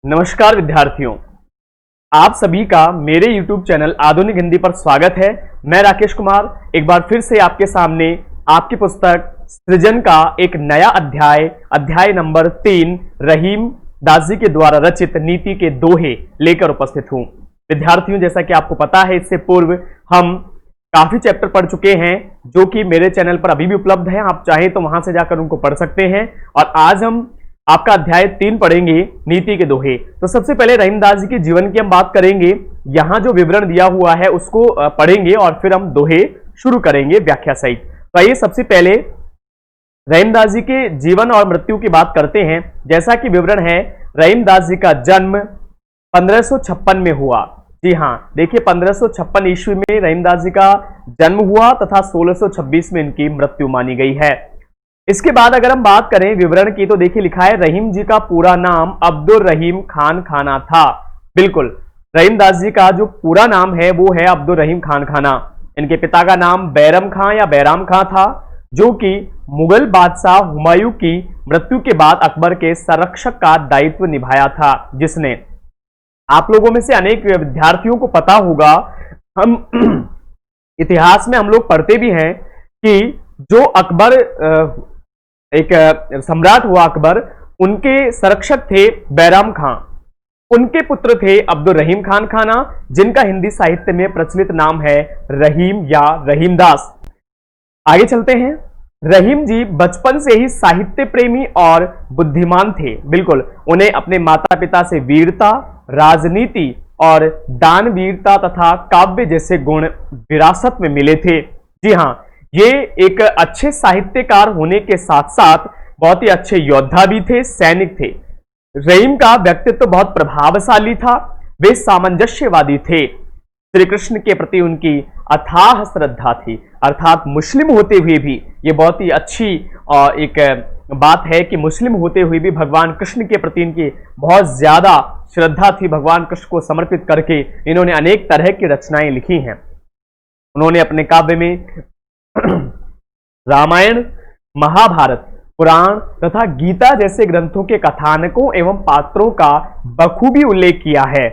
नमस्कार विद्यार्थियों, आप सभी का मेरे YouTube चैनल आधुनिक हिंदी पर स्वागत है। मैं राकेश कुमार एक बार फिर से आपके सामने आपकी पुस्तक सृजन का एक नया अध्याय नंबर 3 रहीम दास जी के द्वारा रचित नीति के दोहे लेकर उपस्थित हूं। विद्यार्थियों, जैसा कि आपको पता है, इससे पूर्व हम काफी चैप्टर पढ़ चुके हैं जो कि मेरे चैनल पर अभी भी उपलब्ध है। आप चाहें तो वहां से जाकर उनको पढ़ सकते हैं। और आज हम आपका अध्याय 3 पढ़ेंगे, नीति के दोहे। तो सबसे पहले रहीम दास जी के जीवन की हम बात करेंगे। यहां जो विवरण दिया हुआ है उसको पढ़ेंगे और फिर हम दोहे शुरू करेंगे व्याख्या सहित। तो आइए सबसे पहले रहीम दास जी के जीवन और मृत्यु की बात करते हैं। जैसा कि विवरण है, रहीम दास जी का जन्म 1556 में हुआ। जी हाँ, देखिए 1556 ईस्वी में रहीम दास जी का जन्म हुआ तथा 1626 में इनकी मृत्यु मानी गई है। इसके बाद अगर हम बात करें विवरण की, तो देखिए लिखा है रहीम जी का पूरा नाम अब्दुल रहीम खान खाना था। बिल्कुल, रहीम दास जी का जो पूरा नाम है वो है अब्दुल रहीम खान खाना। इनके पिता का नाम बैरम खां या बैराम खां था, जो कि मुगल बादशाह हुमायूं की मृत्यु के बाद अकबर के संरक्षक का दायित्व निभाया था। जिसने, आप लोगों में से अनेक विद्यार्थियों को पता होगा, हम इतिहास में हम लोग पढ़ते भी हैं कि जो अकबर एक सम्राट हुआ अकबर, उनके संरक्षक थे बैराम खां। उनके पुत्र थे अब्दुल रहीम खान खाना, जिनका हिंदी साहित्य में प्रचलित नाम है रहीम या रहीमदास। आगे चलते हैं। रहीम जी बचपन से ही साहित्य प्रेमी और बुद्धिमान थे। बिल्कुल, उन्हें अपने माता पिता से वीरता, राजनीति और दानवीरता तथा काव्य जैसे गुण विरासत में मिले थे। जी हाँ, ये एक अच्छे साहित्यकार होने के साथ साथ बहुत ही अच्छे योद्धा भी थे, सैनिक थे। रहीम का व्यक्तित्व बहुत प्रभावशाली था। वे सामंजस्यवादी थे। श्री कृष्ण के प्रति उनकी अथाह श्रद्धा थी, अर्थात मुस्लिम होते हुए भी, ये बहुत ही अच्छी एक बात है कि मुस्लिम होते हुए भी भगवान कृष्ण के प्रति इनकी बहुत ज्यादा श्रद्धा थी। भगवान कृष्ण को समर्पित करके इन्होंने अनेक तरह की रचनाएं लिखी हैं। उन्होंने अपने काव्य में रामायण, महाभारत, पुराण तथा गीता जैसे ग्रंथों के कथानकों एवं पात्रों का बखूबी उल्लेख किया है।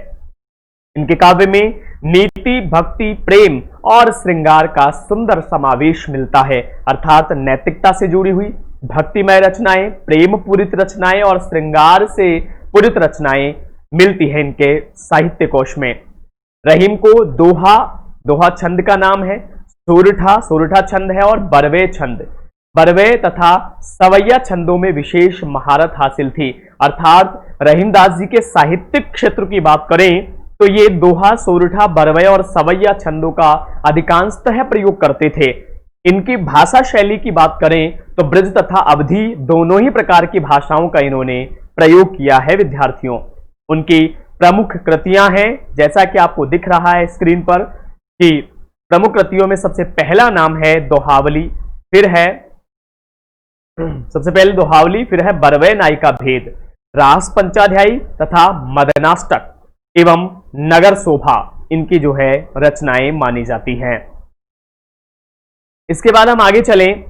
इनके काव्य में नीति, भक्ति, प्रेम और श्रृंगार का सुंदर समावेश मिलता है, अर्थात नैतिकता से जुड़ी हुई भक्तिमय रचनाएं, प्रेम पूरित रचनाएं और श्रृंगार से पूरित रचनाएं मिलती हैं इनके साहित्य कोश में। रहीम को दोहा छंद का नाम है, सोरठा छंद है और बरवे छंद, बरवे तथा सवैया छंदों में विशेष महारत हासिल थी। अर्थात रहीम दास जी के साहित्यिक क्षेत्र की बात करें तो ये दोहा, सोरठा, बरवे और सवैया छंदों का अधिकांशतः प्रयोग करते थे। इनकी भाषा शैली की बात करें तो ब्रज तथा अवधी दोनों ही प्रकार की भाषाओं का इन्होंने प्रयोग किया है। विद्यार्थियों, उनकी प्रमुख कृतियां हैं, जैसा कि आपको दिख रहा है स्क्रीन पर कि प्रमुख कृतियों में सबसे पहला नाम है दोहावली, फिर है सबसे पहले दोहावली, फिर है बरवे नायिका भेद, रास पंचाध्यायी तथा मदनाष्टक एवं नगर शोभा इनकी जो है रचनाएं मानी जाती हैं। इसके बाद हम आगे चलें।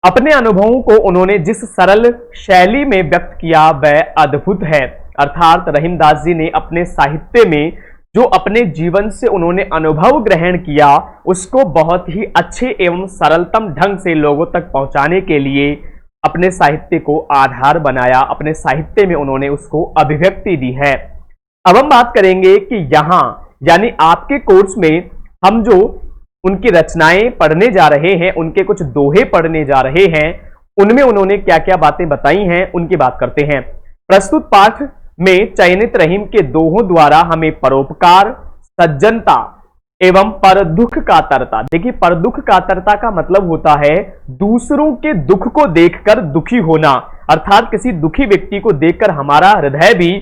अपने अनुभवों को उन्होंने जिस सरल शैली में व्यक्त किया वह अद्भुत है। अर्थात रहीम दास जी ने अपने साहित्य में जो अपने जीवन से उन्होंने अनुभव ग्रहण किया, उसको बहुत ही अच्छे एवं सरलतम ढंग से लोगों तक पहुंचाने के लिए अपने साहित्य को आधार बनाया। अपने साहित्य में उन्होंने उसको अभिव्यक्ति दी है। अब हम बात करेंगे कि यहां यानी आपके कोर्स में हम जो उनकी रचनाएं पढ़ने जा रहे हैं, उनके कुछ दोहे पढ़ने जा रहे हैं, उनमें उन्होंने क्या क्या बातें बताई हैं उनकी बात करते हैं। प्रस्तुत पाठ में चयनित रहीम के दोहों द्वारा हमें परोपकार, सज्जनता एवं पर दुख कातरता, देखिए पर दुख कातरता का मतलब होता है दूसरों के दुख को देखकर दुखी होना, अर्थात किसी दुखी व्यक्ति को देखकर हमारा हृदय भी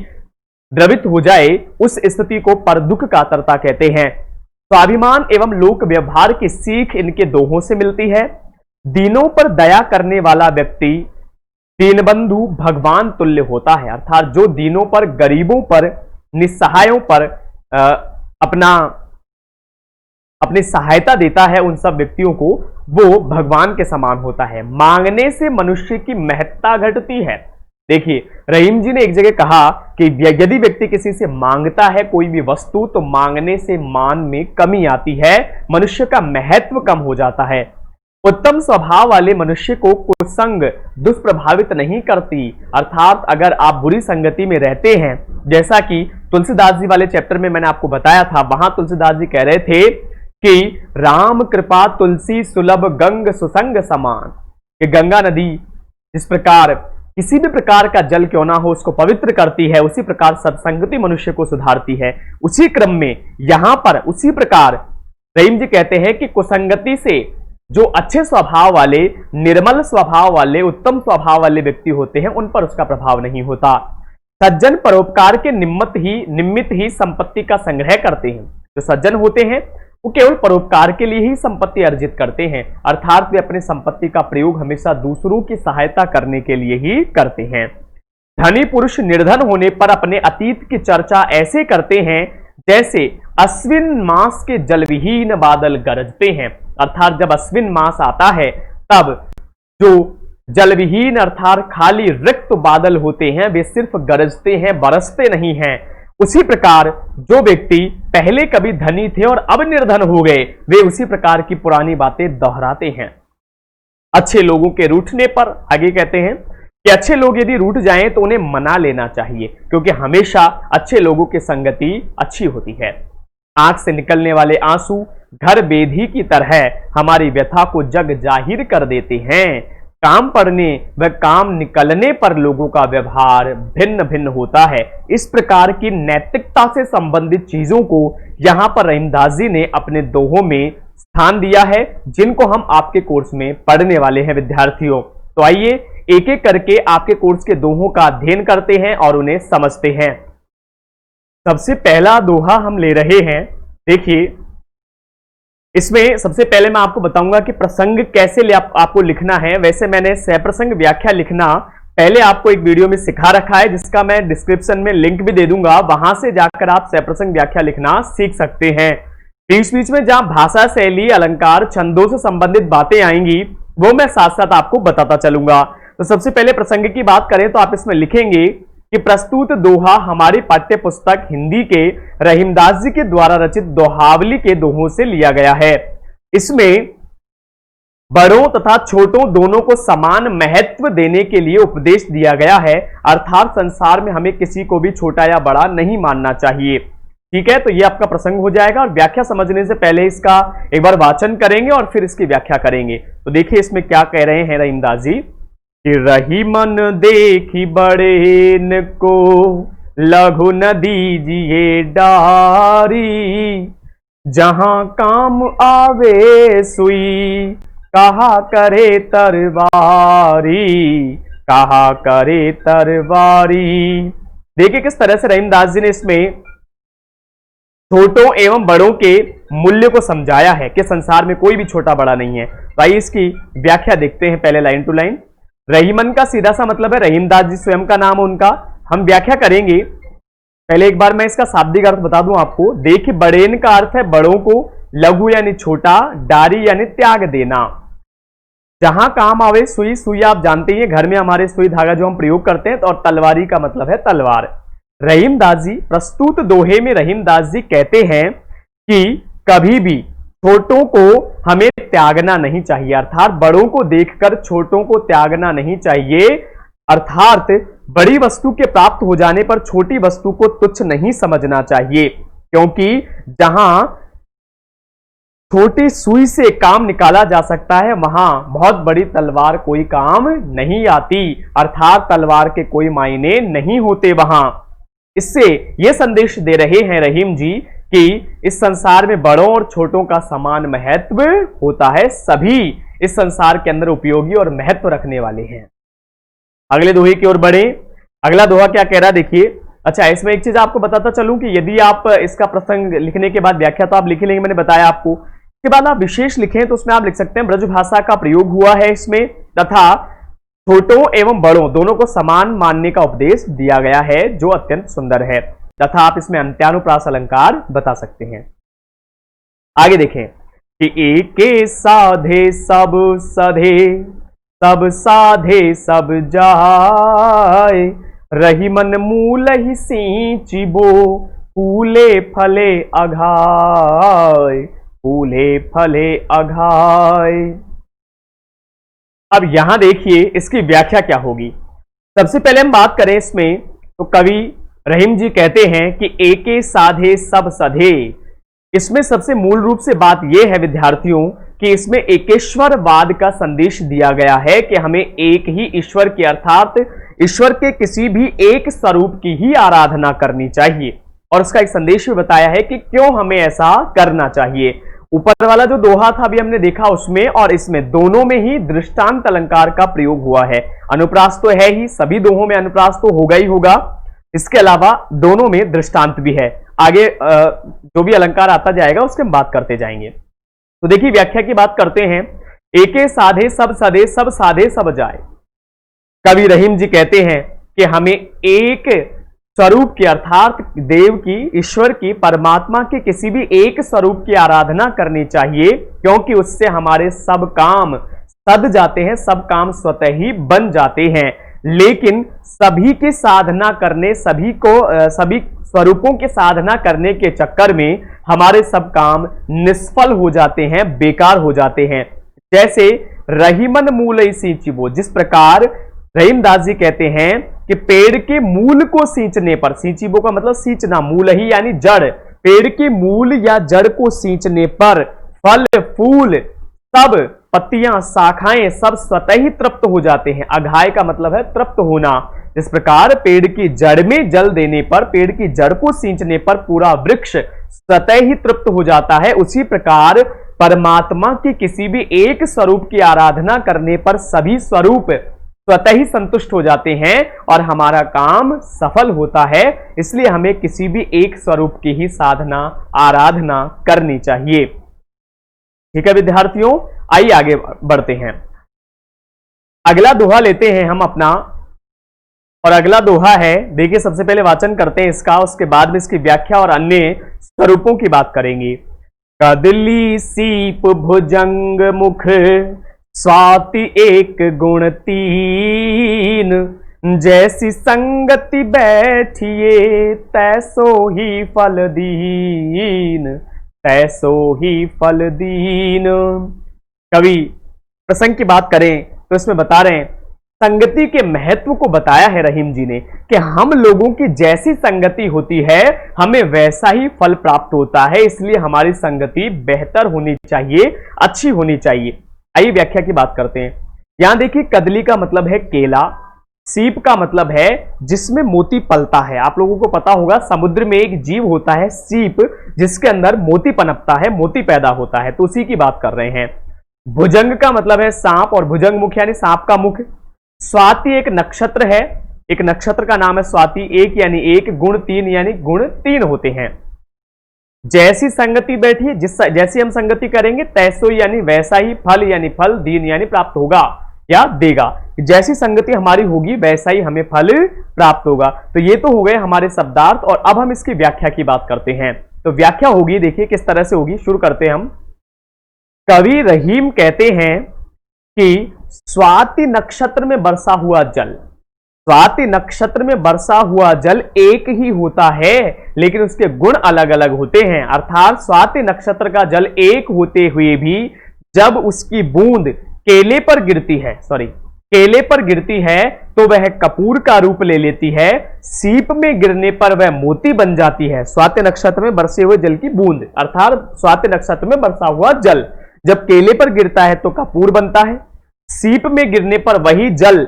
द्रवित हो जाए, उस स्थिति को पर दुख कातरता कहते हैं। स्वाभिमान एवं लोक व्यवहार की सीख इनके दोहों से मिलती है। दीनों पर दया करने वाला व्यक्ति दीनबंधु भगवान तुल्य होता है, अर्थात जो दीनों पर, गरीबों पर, निस्सहायों पर अपनी सहायता देता है, उन सब व्यक्तियों को, वो भगवान के समान होता है। मांगने से मनुष्य की महत्ता घटती है, देखिए, रहीम जी ने एक जगह कहा कि यदि व्यक्ति किसी से मांगता है कोई भी वस्तु तो मांगने से मान में कमी आती है, मनुष्य का महत्व कम हो जाता है। उत्तम स्वभाव वाले मनुष्य को कुसंग दुष्प्रभावित नहीं करती, अर्थात अगर आप बुरी संगति में रहते हैं, जैसा कि तुलसीदास जी वाले चैप्टर में मैंने आपको बताया था, वहां तुलसीदास जी कह रहे थे कि राम कृपा तुलसी सुलभ गंग सुसंग समान, कि गंगा नदी जिस प्रकार किसी भी प्रकार का जल क्यों ना हो उसको पवित्र करती है, उसी प्रकार सत्संगति मनुष्य को सुधारती है। उसी क्रम में यहां पर उसी प्रकार रहीम जी कहते हैं कि कुसंगति से जो अच्छे स्वभाव वाले, निर्मल स्वभाव वाले, उत्तम स्वभाव वाले व्यक्ति होते हैं उन पर उसका प्रभाव नहीं होता। सज्जन परोपकार के निमित्त ही संपत्ति का संग्रह करते हैं। जो सज्जन होते हैं वो केवल परोपकार के लिए ही संपत्ति अर्जित करते हैं, अर्थात वे अपनी संपत्ति का प्रयोग हमेशा दूसरों की सहायता करने के लिए ही करते हैं। धनी पुरुष निर्धन होने पर अपने अतीत की चर्चा ऐसे करते हैं जैसे अश्विन मास के जलविहीन बादल गरजते हैं, अर्थात जब अश्विन मास आता है तब जो जलविहीन अर्थात खाली रिक्त बादल होते हैं वे सिर्फ गरजते हैं, बरसते नहीं हैं। उसी प्रकार जो व्यक्ति पहले कभी धनी थे और अब निर्धन हो गए, वे उसी प्रकार की पुरानी बातें दोहराते हैं। अच्छे लोगों के रूठने पर आगे कहते हैं कि अच्छे लोग यदि रूठ जाएं तो उन्हें मना लेना चाहिए, क्योंकि हमेशा अच्छे लोगों की संगति अच्छी होती है। आंख से निकलने वाले आंसू घर बेधी की तरह हमारी व्यथा को जग जाहिर कर देते हैं। काम पड़ने व काम निकलने पर लोगों का व्यवहार भिन्न भिन्न होता है। इस प्रकार की नैतिकता से संबंधित चीजों को यहां पर रहीमदास जी ने अपने दोहों में स्थान दिया है, जिनको हम आपके कोर्स में पढ़ने वाले हैं विद्यार्थियों। तो आइए एक एक करके आपके कोर्स के दोहों का अध्ययन करते हैं और उन्हें समझते हैं। सबसे पहला दोहा हम ले रहे हैं। देखिए, इसमें सबसे पहले मैं आपको बताऊंगा कि प्रसंग कैसे आपको लिखना है। वैसे मैंने सहप्रसंग व्याख्या लिखना पहले आपको एक वीडियो में सिखा रखा है, जिसका मैं डिस्क्रिप्शन में लिंक भी दे दूंगा, वहां से जाकर आप सहप्रसंग व्याख्या लिखना सीख सकते हैं। बीच बीच में जहां भाषा शैली, अलंकार, छंदों से संबंधित बातें आएंगी वो मैं साथ साथ आपको बताता चलूंगा। तो सबसे पहले प्रसंग की बात करें तो आप इसमें लिखेंगे कि प्रस्तुत दोहा हमारी पाठ्य पुस्तक हिंदी के रहीमदास जी के द्वारा रचित दोहावली के दोहों से लिया गया है। इसमें बड़ों तथा छोटों दोनों को समान महत्व देने के लिए उपदेश दिया गया है, अर्थात संसार में हमें किसी को भी छोटा या बड़ा नहीं मानना चाहिए। ठीक है, तो ये आपका प्रसंग हो जाएगा। और व्याख्या समझने से पहले इसका एक बार वाचन करेंगे और फिर इसकी व्याख्या करेंगे। तो देखिए इसमें क्या कह रहे हैं रहीमदास जी कि रहीमन देखी बड़ेन को लघु न दीजिए डारी, जहां काम आवे सुई कहा करे तरवारी, कहा करे तरवारी। देखिए किस तरह से रहीमदास जी ने इसमें छोटों एवं बड़ों के मूल्य को समझाया है कि संसार में कोई भी छोटा बड़ा नहीं है। भाई इसकी व्याख्या देखते हैं पहले लाइन टू लाइन। रहीमन का सीधा सा मतलब है रहीमदास जी स्वयं का नाम उनका। हम व्याख्या करेंगे। पहले एक बार मैं इसका शाब्दिक अर्थ बता दूं आपको। देखिए बड़ेन का अर्थ है बड़ों को, लघु यानी छोटा, डारी यानी त्याग देना। जहां काम आवे सुई, सुई आप जानते ही घर में हमारे सुई धागा जो हम प्रयोग करते हैं, तो और तलवारी का मतलब है तलवार। रहीमदास जी प्रस्तुत दोहे में रहीमदास जी कहते हैं कि कभी भी छोटों को हमें त्यागना नहीं चाहिए, अर्थात बड़ों को देखकर छोटों को त्यागना नहीं चाहिए, अर्थात बड़ी वस्तु के प्राप्त हो जाने पर छोटी वस्तु को तुच्छ नहीं समझना चाहिए, क्योंकि जहां छोटी सुई से काम निकाला जा सकता है वहां बहुत बड़ी तलवार कोई काम नहीं आती, अर्थात तलवार के कोई मायने नहीं होते वहां। इससे यह संदेश दे रहे हैं रहीम जी कि इस संसार में बड़ों और छोटों का समान महत्व होता है, सभी इस संसार के अंदर उपयोगी और महत्व रखने वाले हैं। अगले दोहे की ओर बढ़े। अगला दोहा क्या कह रहा है देखिए। अच्छा, इसमें एक चीज आपको बताता चलूं कि यदि आप इसका प्रसंग लिखने के बाद व्याख्या तो आप लिख लेंगे, मैंने बताया आपको। इसके बाद आप विशेष लिखें तो उसमें आप लिख सकते हैं ब्रज भाषा का प्रयोग हुआ है इसमें, तथा छोटों एवं बड़ों दोनों को समान मानने का उपदेश दिया गया है, जो अत्यंत सुंदर है, तथा आप इसमें अंत्यानुप्रास अलंकार बता सकते हैं। आगे देखें कि एके साधे सब सधे, सब साधे सब जाय, रही मन मूल ही सींचिबो, फूले फले अघाय, फूले फले अघाय। अब यहां देखिए इसकी व्याख्या क्या होगी। सबसे पहले हम बात करें इसमें, तो कवि रहीम जी कहते हैं कि एके साधे सब सधे। इसमें सबसे मूल रूप से बात यह है विद्यार्थियों कि इसमें एकेश्वरवाद का संदेश दिया गया है कि हमें एक ही ईश्वर के अर्थात ईश्वर के किसी भी एक स्वरूप की ही आराधना करनी चाहिए। और उसका एक संदेश भी बताया है कि क्यों हमें ऐसा करना चाहिए। ऊपर वाला जो दोहा था अभी हमने देखा उसमें और इसमें दोनों में ही दृष्टांत अलंकार का प्रयोग हुआ है। अनुप्रास तो है ही, सभी दोहों में अनुप्रास तो होगा ही होगा, इसके अलावा दोनों में दृष्टांत भी है। आगे जो भी अलंकार आता जाएगा उसके हम बात करते जाएंगे। तो देखिए व्याख्या की बात करते हैं। एके साधे सब सधे, सब साधे सब जाए। कवि रहीम जी कहते हैं कि हमें एक स्वरूप की अर्थात देव की, ईश्वर की, परमात्मा के किसी भी एक स्वरूप की आराधना करनी चाहिए, क्योंकि उससे हमारे सब काम सध जाते हैं, सब काम स्वतः ही बन जाते हैं। लेकिन सभी की साधना करने, सभी स्वरूपों की साधना करने के चक्कर में हमारे सब काम निष्फल हो जाते हैं, बेकार हो जाते हैं। जैसे रहीमन मूल सींचिबो, जिस प्रकार रहीमदास जी कहते हैं कि पेड़ के मूल को सींचने पर, सींचिबो का मतलब सींचना, मूल ही यानी जड़, पेड़ के मूल या जड़ को सींचने पर फल फूल सब पत्तियां शाखाएं सब स्वतः ही तृप्त हो जाते हैं। अघाय का मतलब है तृप्त होना। जिस प्रकार पेड़ की जड़ में जल देने पर, पेड़ की जड़ को सींचने पर पूरा वृक्ष स्वतः ही तृप्त हो जाता है, उसी प्रकार परमात्मा की किसी भी एक स्वरूप की आराधना करने पर सभी स्वरूप स्वतः ही संतुष्ट हो जाते हैं और हमारा काम सफल होता है। इसलिए हमें किसी भी एक स्वरूप की ही साधना, आराधना करनी चाहिए। ठीक है विद्यार्थियों, आइए आगे बढ़ते हैं। अगला दोहा लेते हैं हम अपना, और अगला दोहा है, देखिए सबसे पहले वाचन करते हैं इसका, उसके बाद में इसकी व्याख्या और अन्य स्वरूपों की बात करेंगे। कदली सीप भुजंग मुख, स्वाति एक गुण तीन, जैसी संगति बैठिए तैसो ही फल दीन, तैसो ही फल दीन। कवि प्रसंग की बात करें तो इसमें बता रहे हैं, संगति के महत्व को बताया है रहीम जी ने कि हम लोगों की जैसी संगति होती है हमें वैसा ही फल प्राप्त होता है, इसलिए हमारी संगति बेहतर होनी चाहिए, अच्छी होनी चाहिए। आइए व्याख्या की बात करते हैं। यहां देखिए कदली का मतलब है केला, सीप का मतलब है जिसमें मोती पलता है। आप लोगों को पता होगा समुद्र में एक जीव होता है सीप, जिसके अंदर मोती पनपता है, मोती पैदा होता है, तो उसी की बात कर रहे हैं। भुजंग का मतलब है सांप, और भुजंग मुख यानी सांप का मुख। स्वाति एक नक्षत्र है, एक नक्षत्र का नाम है स्वाति। एक यानी एक, गुण तीन यानी गुण तीन होते हैं। जैसी संगति बैठी, जैसी हम संगति करेंगे तैसो यानी वैसा ही, फल यानी फल, दीन यानी प्राप्त होगा या देगा। जैसी संगति हमारी होगी वैसा ही हमें फल प्राप्त होगा। तो ये तो हो गए हमारे शब्दार्थ, और अब हम इसकी व्याख्या की बात करते हैं। तो व्याख्या होगी, देखिए किस तरह से होगी, शुरू करते हैं हम। कवि रहीम कहते हैं कि स्वाति नक्षत्र में बरसा हुआ जल, स्वाति नक्षत्र में बरसा हुआ जल एक ही होता है, लेकिन उसके गुण अलग अलग होते हैं। अर्थात स्वाति नक्षत्र का जल एक होते हुए भी जब उसकी बूंद केले पर गिरती है, केले पर गिरती है तो वह कपूर का रूप ले लेती है, सीप में गिरने पर वह मोती बन जाती है। स्वाति नक्षत्र में बरसे हुए जल की बूंद अर्थात स्वाति नक्षत्र में बरसा हुआ जल जब केले पर गिरता है तो कपूर बनता है, सीप में गिरने पर वही जल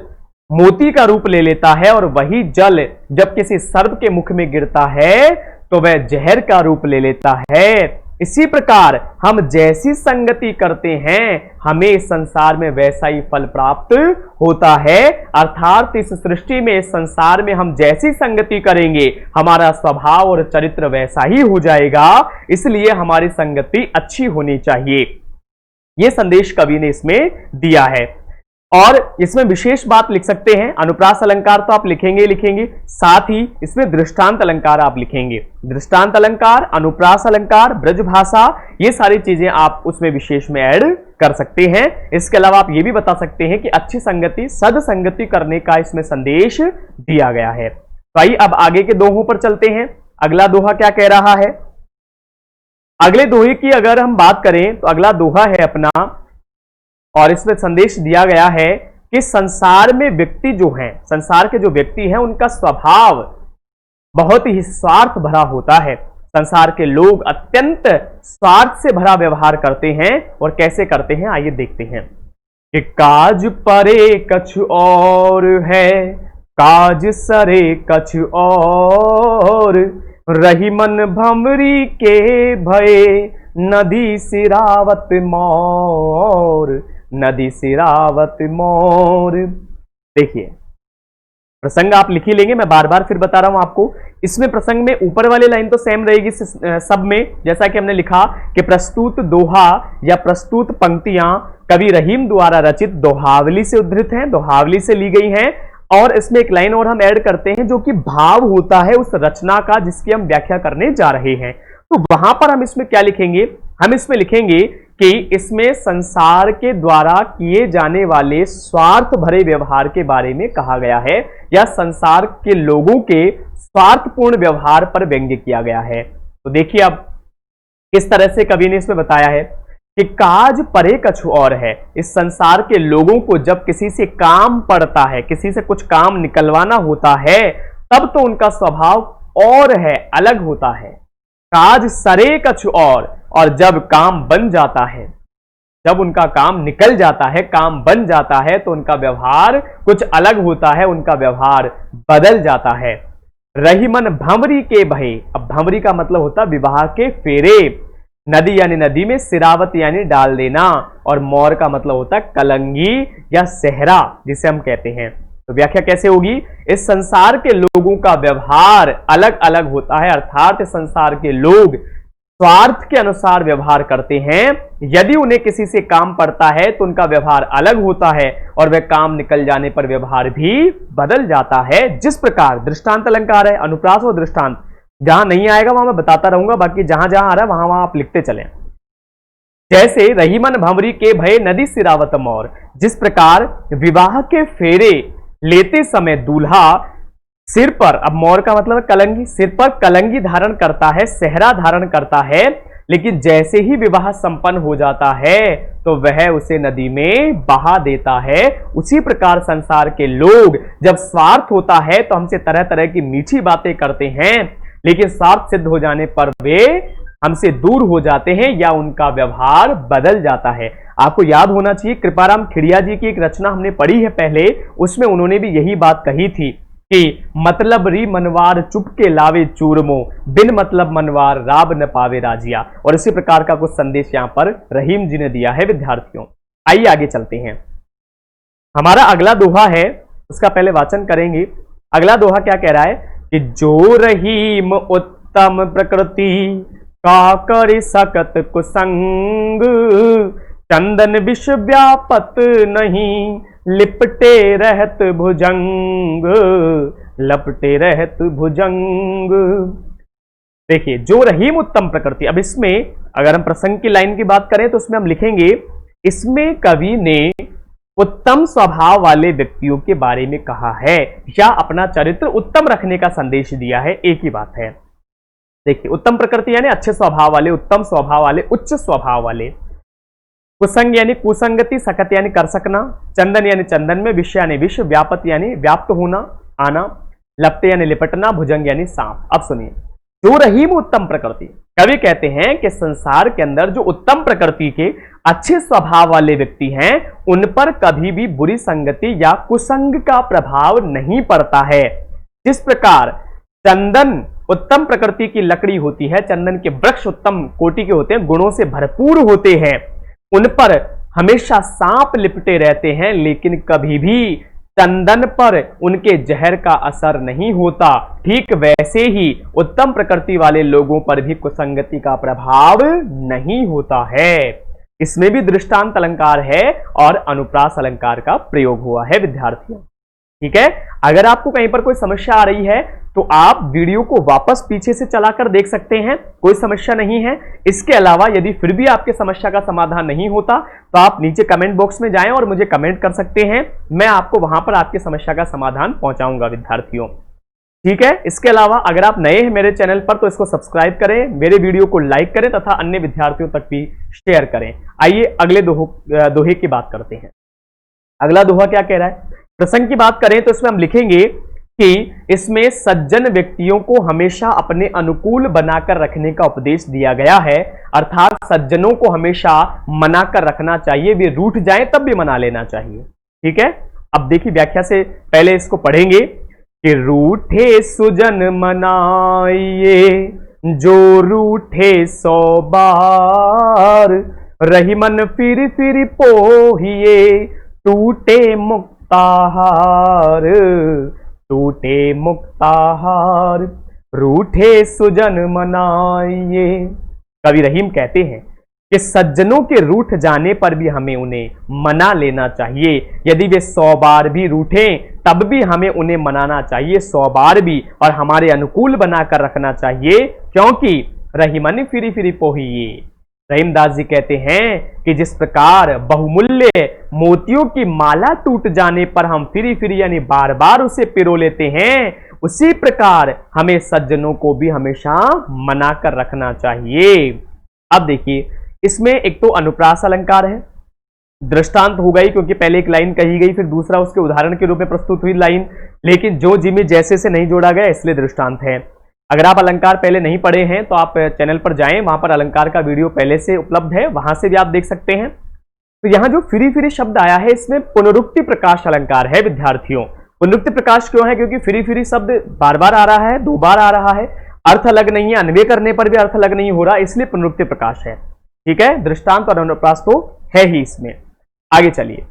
मोती का रूप ले लेता है, और वही जल जब किसी सर्प के मुख में गिरता है तो वह जहर का रूप ले लेता है। इसी प्रकार हम जैसी संगति करते हैं हमें इस संसार में वैसा ही फल प्राप्त होता है। अर्थात इस सृष्टि में, इस संसार में हम जैसी संगति करेंगे हमारा स्वभाव और चरित्र वैसा ही हो जाएगा। इसलिए हमारी संगति अच्छी होनी चाहिए। यह संदेश कवि ने इसमें दिया है। और इसमें विशेष बात लिख सकते हैं, अनुप्रास अलंकार तो आप लिखेंगे, साथ ही इसमें दृष्टांत अलंकार आप लिखेंगे। दृष्टांत अलंकार, अनुप्रास अलंकार, ब्रज भाषा, ये सारी चीजें आप उसमें विशेष में ऐड कर सकते हैं। इसके अलावा आप ये भी बता सकते हैं कि अच्छी संगति सदसंगति करने का इसमें संदेश दिया गया है। तो आइए अब आगे के दोहों पर चलते हैं। अगला दोहा क्या कह रहा है? अगले दोहे की अगर हम बात करें तो अगला दोहा है अपना, और इसमें संदेश दिया गया है कि संसार में व्यक्ति जो हैं, संसार के जो व्यक्ति हैं, उनका स्वभाव बहुत ही स्वार्थ भरा होता है। संसार के लोग अत्यंत स्वार्थ से भरा व्यवहार करते हैं। और कैसे करते हैं आइए देखते हैं कि काज परे कछु और है, काज सरे कछु और, रही मन भंवरी के भये, नदी सिरावत मोर, नदी सिरावत मोर। देखिए प्रसंग आप लिख ही लेंगे, मैं बार बार फिर बता रहा हूं आपको। इसमें प्रसंग में ऊपर वाली लाइन तो सेम रहेगी सब में, जैसा कि हमने लिखा कि प्रस्तुत दोहा या प्रस्तुत पंक्तियां कवि रहीम द्वारा रचित दोहावली से उद्धृत हैं, दोहावली से ली गई हैं। और इसमें एक लाइन और हम ऐड करते हैं जो कि भाव होता है उस रचना का जिसकी हम व्याख्या करने जा रहे हैं। तो वहां पर हम इसमें क्या लिखेंगे? हम इसमें लिखेंगे कि इसमें संसार के द्वारा किए जाने वाले स्वार्थ भरे व्यवहार के बारे में कहा गया है, या संसार के लोगों के स्वार्थपूर्ण व्यवहार पर व्यंग्य किया गया है। तो देखिए अब किस तरह से कवि ने इसमें बताया है कि काज परे कछु और है। इस संसार के लोगों को जब किसी से काम पड़ता है, किसी से कुछ काम निकलवाना होता है, तब तो उनका स्वभाव और है, अलग होता है। काज सरे कछु और जब काम बन जाता है, जब उनका काम निकल जाता है, काम बन जाता है, तो उनका व्यवहार कुछ अलग होता है, उनका व्यवहार बदल जाता है। रही मन भंवरी के भये, अब भंवरी का मतलब होता है विवाह के फेरे, नदी यानी नदी में, सिरावत यानी डाल देना, और मोर का मतलब होता है कलंगी या सेहरा जिसे हम कहते हैं। तो व्याख्या कैसे होगी? इस संसार के लोगों का व्यवहार अलग अलग होता है, अर्थात संसार के लोग स्वार्थ के अनुसार व्यवहार करते हैं। यदि उन्हें किसी से काम पड़ता है तो उनका व्यवहार अलग होता है, और वह काम निकल जाने पर व्यवहार भी बदल जाता है। जिस प्रकार दृष्टांत अलंकार है, अनुप्रास और दृष्टांत, जहां नहीं आएगा वहां मैं बताता रहूंगा, बाकी जहां जहां आ रहा है वहां वहां आप लिखते चलें। जैसे रही मन भंवरी के भय नदी सिरावत मोर, जिस प्रकार विवाह के फेरे लेते समय दूल्हा सिर पर, अब मोर का मतलब कलंगी, सिर पर कलंगी धारण करता है, सेहरा धारण करता है, लेकिन जैसे ही विवाह संपन्न हो जाता है तो वह उसे नदी में बहा देता है। उसी प्रकार संसार के लोग जब स्वार्थ होता है तो हमसे तरह तरह की मीठी बातें करते हैं, लेकिन स्वार्थ सिद्ध हो जाने पर वे हमसे दूर हो जाते हैं या उनका व्यवहार बदल जाता है। आपको याद होना चाहिए, कृपाराम खिड़िया जी की एक रचना हमने पढ़ी है पहले, उसमें उन्होंने भी यही बात कही थी कि मतलब री मनवार चुप के लावे चूरमो, बिन मतलब मनवार राब न पावे राजिया। और इसी प्रकार का कुछ संदेश यहां पर रहीम जी ने दिया है विद्यार्थियों। आइए आगे चलते हैं। हमारा अगला दोहा है, उसका पहले वाचन करेंगे। अगला दोहा क्या कह रहा है कि जो रहीम उत्तम प्रकृति का कर सकत कुसंग, चंदन विष व्यापत नहीं, लिपटे रहत भुजंग, लपटे रहत भुजंग। देखिए जो रहीम उत्तम प्रकृति, अब इसमें अगर हम प्रसंग की लाइन की बात करें तो उसमें हम लिखेंगे, इसमें कवि ने उत्तम स्वभाव वाले व्यक्तियों के बारे में कहा है, या अपना चरित्र उत्तम रखने का संदेश दिया है, एक ही बात है। देखिए उत्तम प्रकृति यानी अच्छे स्वभाव वाले, उत्तम स्वभाव वाले, उच्च स्वभाव वाले। कुसंग यानी कुसंगति, सकत यानी कर सकना, चंदन यानी चंदन में, विष यानी विष, व्यापत यानी व्याप्त होना, आना, लपटे यानी लिपटना, भुजंग यानी सांप। अब सुनिए, जो रहीम उत्तम प्रकृति, कवि कहते हैं कि संसार के अंदर जो उत्तम प्रकृति के अच्छे स्वभाव वाले व्यक्ति हैं, उन पर कभी भी बुरी संगति या कुसंग का प्रभाव नहीं पड़ता है। जिस प्रकार चंदन उत्तम प्रकृति की लकड़ी होती है, चंदन के वृक्ष उत्तम कोटि के होते हैं, गुणों से भरपूर होते हैं, उन पर हमेशा सांप लिपटे रहते हैं, लेकिन कभी भी चंदन पर उनके जहर का असर नहीं होता। ठीक वैसे ही उत्तम प्रकृति वाले लोगों पर भी कुसंगति का प्रभाव नहीं होता है। इसमें भी दृष्टांत अलंकार है और अनुप्रास अलंकार का प्रयोग हुआ है विद्यार्थियों। ठीक है। अगर आपको कहीं पर कोई समस्या आ रही है तो आप वीडियो को वापस पीछे से चलाकर देख सकते हैं, कोई समस्या नहीं है। इसके अलावा यदि फिर भी आपके समस्या का समाधान नहीं होता तो आप नीचे कमेंट बॉक्स में जाएं और मुझे कमेंट कर सकते हैं, मैं आपको वहां पर आपकी समस्या का समाधान पहुंचाऊंगा विद्यार्थियों, ठीक है। इसके अलावा अगर आप नए हैं मेरे चैनल पर तो इसको सब्सक्राइब करें, मेरे वीडियो को लाइक करें तथा अन्य विद्यार्थियों तक भी शेयर करें। आइए अगले दोहे की बात करते हैं। अगला दोहा क्या कह रहा है? प्रसंग की बात करें तो इसमें हम लिखेंगे कि इसमें सज्जन व्यक्तियों को हमेशा अपने अनुकूल बनाकर रखने का उपदेश दिया गया है, अर्थात सज्जनों को हमेशा मनाकर रखना चाहिए, वे रूठ जाएं तब भी मना लेना चाहिए, ठीक है। अब देखिए व्याख्या से पहले इसको पढ़ेंगे कि रूठे सुजन मनाइए जो रूठे 100 बार, रही मन फिर फिर पोहिए टूटे मुक्ताहार, टूटे मुक्ताहार, रूठे सुजन मनाइए। कवि रहीम कहते हैं कि सज्जनों के रूठ जाने पर भी हमें उन्हें मना लेना चाहिए। यदि वे 100 बार भी रूठें तब भी हमें उन्हें मनाना चाहिए, 100 बार भी, और हमारे अनुकूल बनाकर रखना चाहिए, क्योंकि रहीमन फिरी फिरी पोहिए। रहीमदास जी कहते हैं कि जिस प्रकार बहुमूल्य मोतियों की माला टूट जाने पर हम फिरी फिरी यानी बार बार उसे पिरो लेते हैं, उसी प्रकार हमें सज्जनों को भी हमेशा मना कर रखना चाहिए। अब देखिए इसमें एक तो अनुप्रास अलंकार है, दृष्टांत हो गई क्योंकि पहले एक लाइन कही गई, फिर दूसरा उसके उदाहरण के रूप में प्रस्तुत हुई लाइन, लेकिन जो जिमी जैसे से नहीं जोड़ा गया इसलिए दृष्टांत है। अगर आप अलंकार पहले नहीं पढ़े हैं तो आप चैनल पर जाएं, वहां पर अलंकार का वीडियो पहले से उपलब्ध है, वहां से भी आप देख सकते हैं। तो यहां जो फिरी फिरी शब्द आया है इसमें पुनरुक्ति प्रकाश अलंकार है विद्यार्थियों। पुनरुक्ति प्रकाश क्यों है? क्योंकि फिरी फिरी शब्द बार बार आ रहा है, 2 बार आ रहा है, अर्थ अलग नहीं है, अन्वय करने पर भी अर्थ अलग नहीं हो रहा, इसलिए पुनरुक्ति प्रकाश है, ठीक है। दृष्टांत और अनुप्रास तो है ही इसमें। आगे चलिए।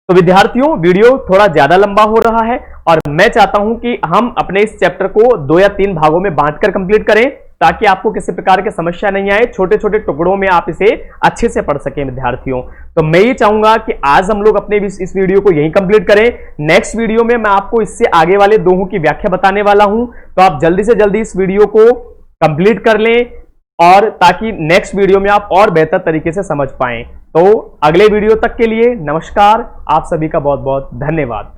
तो विद्यार्थियों वीडियो थोड़ा ज्यादा लंबा हो रहा है और मैं चाहता हूं कि हम अपने इस चैप्टर को 2 या 3 भागों में बांटकर कंप्लीट करें ताकि आपको किसी प्रकार की समस्या नहीं आए, छोटे छोटे टुकड़ों में आप इसे अच्छे से पढ़ सकें विद्यार्थियों। तो मैं ये चाहूंगा कि आज हम लोग अपने इस वीडियो को यहीं कंप्लीट करें। नेक्स्ट वीडियो में मैं आपको इससे आगे वाले दोहों की व्याख्या बताने वाला हूं, तो आप जल्दी से जल्दी इस वीडियो को कंप्लीट कर लें और ताकि नेक्स्ट वीडियो में आप और बेहतर तरीके से समझ पाएं। तो अगले वीडियो तक के लिए नमस्कार, आप सभी का बहुत बहुत धन्यवाद।